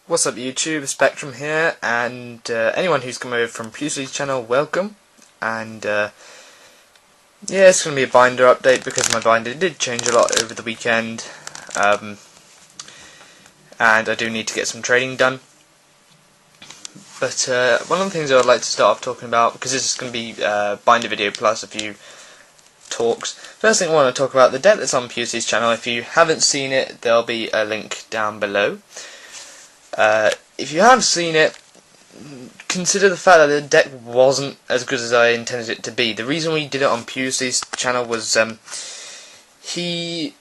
What's up YouTube, Spectrum here, and anyone who's come over from Pusey's channel, welcome. And yeah, it's going to be a binder update because my binder did change a lot over the weekend, and I do need to get some trading done. But one of the things I would like to start off talking about, because this is going to be a binder video plus a few talks. First thing I want to talk about, the deck that's on Pusey's channel. If you haven't seen it, there'll be a link down below. If you have seen it, consider the fact that the deck wasn't as good as I intended it to be. The reason we did it on Pusey's channel was he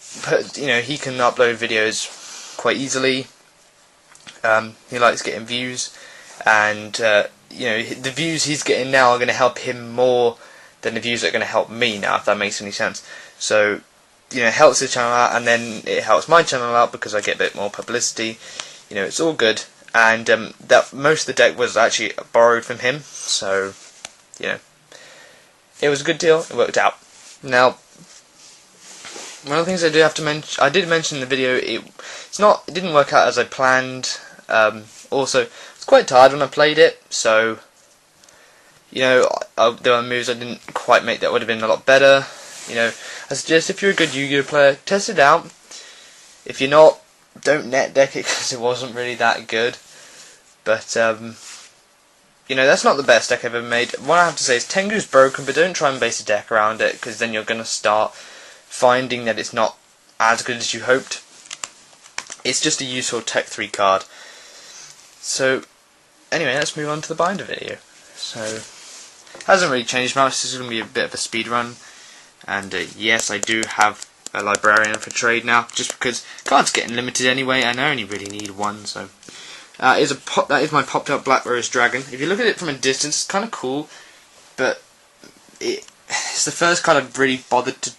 can upload videos quite easily. He likes getting views, and the views he's getting now are going to help him more than the views that are going to help me now, if that makes any sense. So it helps his channel out, and then it helps my channel out because I get a bit more publicity. It's all good, and that most of the deck was actually borrowed from him, so it was a good deal. It worked out. Now, one of the things I do have to mention, I did mention in the video, it didn't work out as I planned. Also, I was quite tired when I played it, so there were moves I didn't quite make that would have been a lot better. I suggest if you're a good Yu-Gi-Oh player, test it out. If you're not, don't net deck it because it wasn't really that good. But that's not the best deck I've ever made. What I have to say is Tengu's broken, but don't try and base a deck around it, because then you're going to start finding that it's not as good as you hoped. It's just a useful Tech 3 card. So anyway, let's move on to the binder video. So hasn't really changed much. This is going to be a bit of a speed run, and yes, I do have a librarian for trade now, just because cards getting limited anyway, and I only really need one. So that is my popped up Black Rose Dragon. If you look at it from a distance, it's kind of cool, but it's the first card I've really bothered to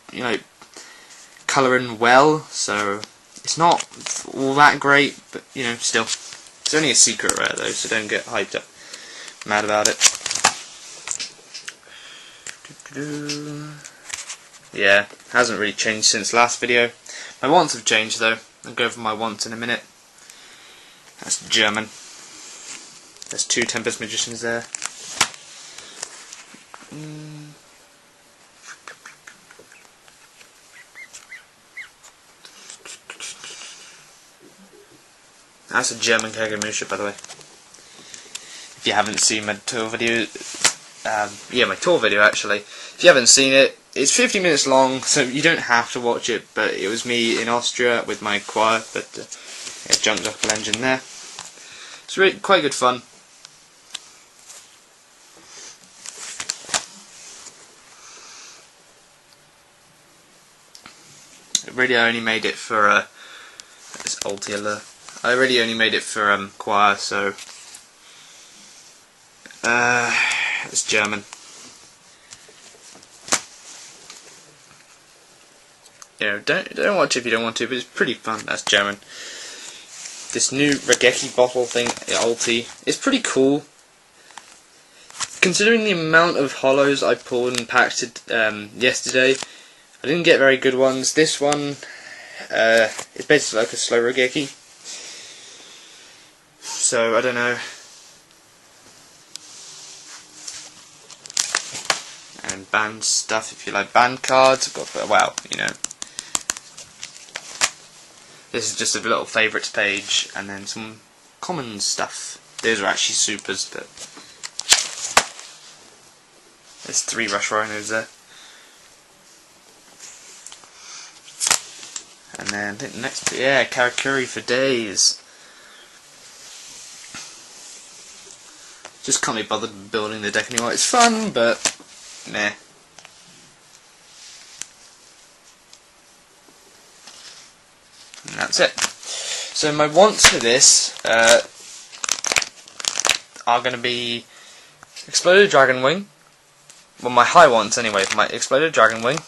colour in well, so it's not all that great, but still, it's only a secret rare though, so don't get hyped up mad about it. Yeah, hasn't really changed since last video. My wants have changed though. I'll go over my wants in a minute. That's German. There's 2 Tempest Magicians there. That's a German Kagamusha, by the way. If you haven't seen my tour video, my tour video actually. If you haven't seen it, it's 50 minutes long, so you don't have to watch it, but it was me in Austria with my choir, but jumped up a engine there. It's really quite good fun. I really only made it for this Ulti alert. I really only made it for choir, so it's German. Don't watch it if you don't want to, but it's pretty fun. That's German. This new Regeki bottle thing, Ulti, is pretty cool. Considering the amount of hollows I pulled and packed yesterday, I didn't get very good ones. This one is basically like a slow Regeki. So, I don't know. And band stuff, if you like band cards. I've got, well, this is just a little favourites page, and then some common stuff. Those are actually supers, but there's 3 Rush Rhinos there. And then I think the next, Karakuri for days. Just can't be bothered building the deck anymore. It's fun, but meh. And that's it. So my wants for this are going to be Exploded Dragonwing. Well, my high wants anyway. My Exploded Dragonwing.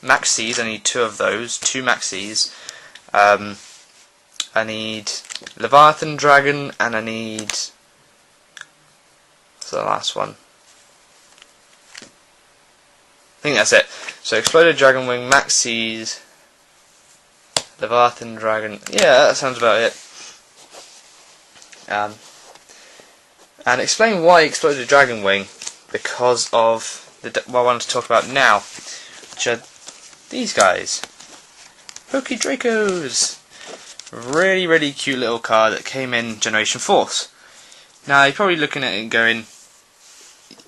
Maxx's, I need 2 of those. 2 Maxx's. I need Leviathan Dragon, and I need... what's the last one? I think that's it. So Exploded Dragonwing, Maxx's, Leviathan, Dragon. Yeah, that sounds about it. And explain why I exploded Dragonwing, because of what I wanted to talk about now, which are these guys. Poké Dracos! Really, really cute little card that came in Generation Force. Now, you're probably looking at it and going,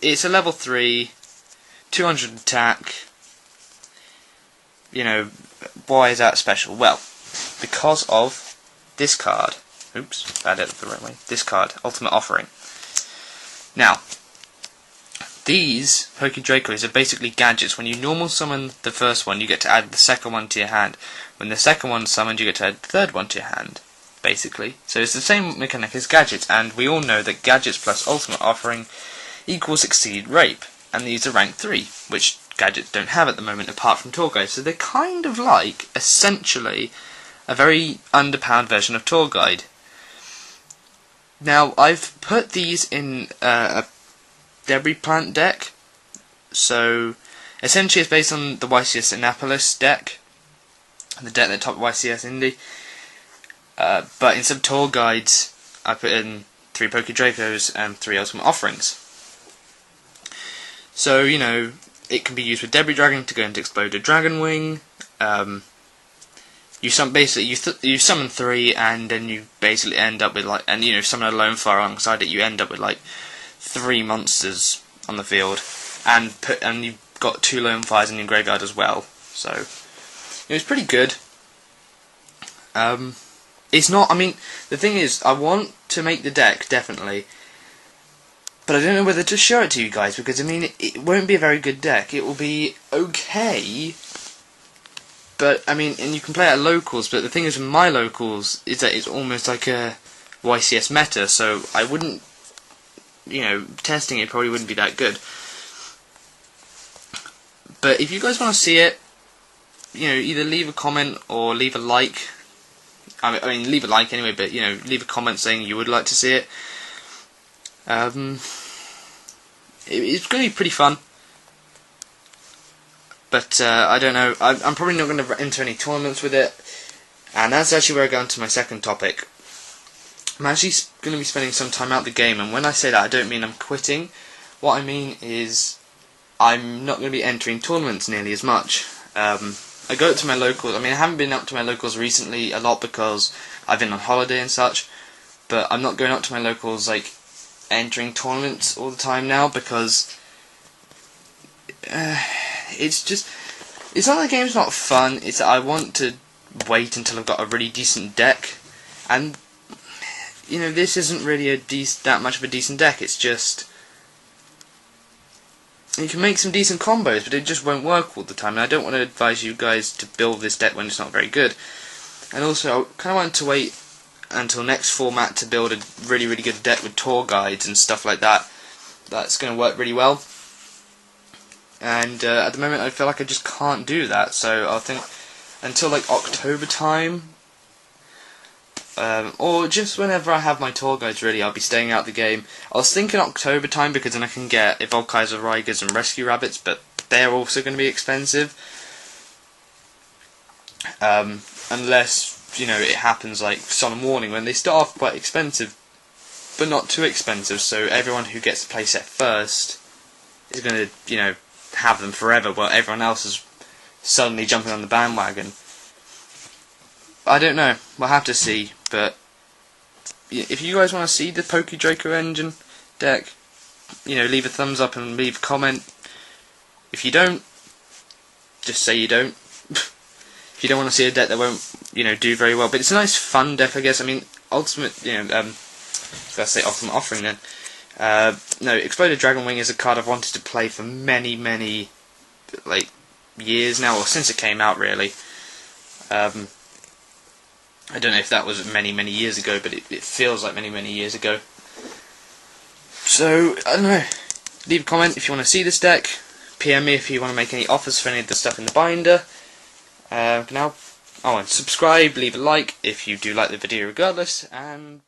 it's a level 3, 200 attack, you know, why is that special? Well, because of this card. Oops, I did it the wrong way. This card, Ultimate Offering. Now, these Poké Dracos are basically gadgets. When you normal summon the first one, you get to add the second one to your hand. When the second one's summoned, you get to add the third one to your hand, basically. So it's the same mechanic as gadgets, and we all know that gadgets plus Ultimate Offering equals Exceed Rape, and these are rank 3, which gadgets don't have at the moment apart from Tour Guide. So they're kind of like, essentially, a very underpowered version of Tour Guide. Now, I've put these in a Debris Plant deck, so essentially it's based on the YCS Annapolis deck, the deck that topped YCS Indy, but instead of Tour Guides, I put in 3 Poké Dracos and 3 Ultimate Offerings. So, you know, it can be used with Debris Dragon to go into Exploded Dragonwing. You summon 3, and then you basically end up with like, and you know, summon a lone fire alongside it. You end up with like 3 monsters on the field, and you've got 2 lone fires in your graveyard as well. So it was pretty good. It's not. I mean, the thing is, I want to make the deck definitely, but I don't know whether to show it to you guys, because I mean, it won't be a very good deck. It will be okay. But, I mean, and you can play at locals, but the thing is with my locals is that it's almost like a YCS meta, so I wouldn't, you know, testing it probably wouldn't be that good. But if you guys want to see it, you know, either leave a comment or leave a like. I mean, leave a like anyway, but, you know, leave a comment saying you would like to see it. It's going to be pretty fun. But I don't know, I'm probably not going to enter any tournaments with it, and that's actually where I go into my second topic. I'm actually going to be spending some time out the game, and when I say that I don't mean I'm quitting. What I mean is I'm not going to be entering tournaments nearly as much. I go up to my locals. I mean, I haven't been up to my locals recently a lot because I've been on holiday and such, but I'm not going up to my locals like entering tournaments all the time now, because it's just, it's not that the game's not fun, it's that I want to wait until I've got a really decent deck, and you know, this isn't really that much of a decent deck. It's just, you can make some decent combos, but it just won't work all the time, and I don't want to advise you guys to build this deck when it's not very good. And also, I kind of want to wait until next format to build a really, really good deck with tour guides and stuff like that. That's going to work really well. And at the moment I feel like I just can't do that, so I'll think until like October time, or just whenever I have my tour guides ready, I'll be staying out the game. I was thinking October time, because then I can get Evolved Kaiser Raigers and Rescue Rabbits, but they're also going to be expensive. Unless, you know, it happens like Solemn Warning, when they start off quite expensive, but not too expensive, so everyone who gets the playset first is going to, you know, have them forever, while everyone else is suddenly jumping on the bandwagon. I don't know, we'll have to see, but if you guys want to see the Poké Draco engine deck, you know, leave a thumbs up and leave a comment. If you don't, just say you don't. If you don't want to see a deck that won't, you know, do very well, but it's a nice fun deck, I guess. I mean, Ultimate, you know, let's say Ultimate Offering then. No, Exploded Dragonwing is a card I've wanted to play for many, like, years now, or since it came out, really. I don't know if that was many years ago, but it feels like many years ago. So, I don't know. Leave a comment if you want to see this deck. PM me if you want to make any offers for any of the stuff in the binder. And subscribe, leave a like if you do like the video regardless, and